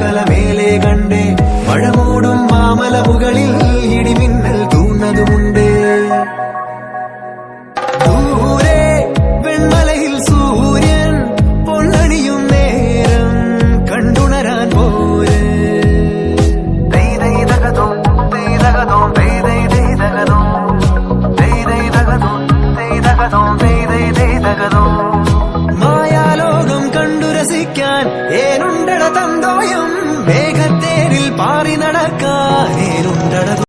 തിങ്കളമേലെ കണ്ടേ മഴ മൂടും മാമല മുകളിൽ ഇടിമിന്നൽ തൂന്നതുമുണ്ട് ദൂരെ വെൺമലയിൽ സൂര്യൻ പൊന്നണിയും നേരം കണ്ടുണരാൻ പോരെ മായാലോകം കണ്ടു രസിക്കാൻ ഏനുണ്ടട തന്തോയം മേഘത്തേരിൽ പാറി നടക്കാൻ ഏനുണ്ടട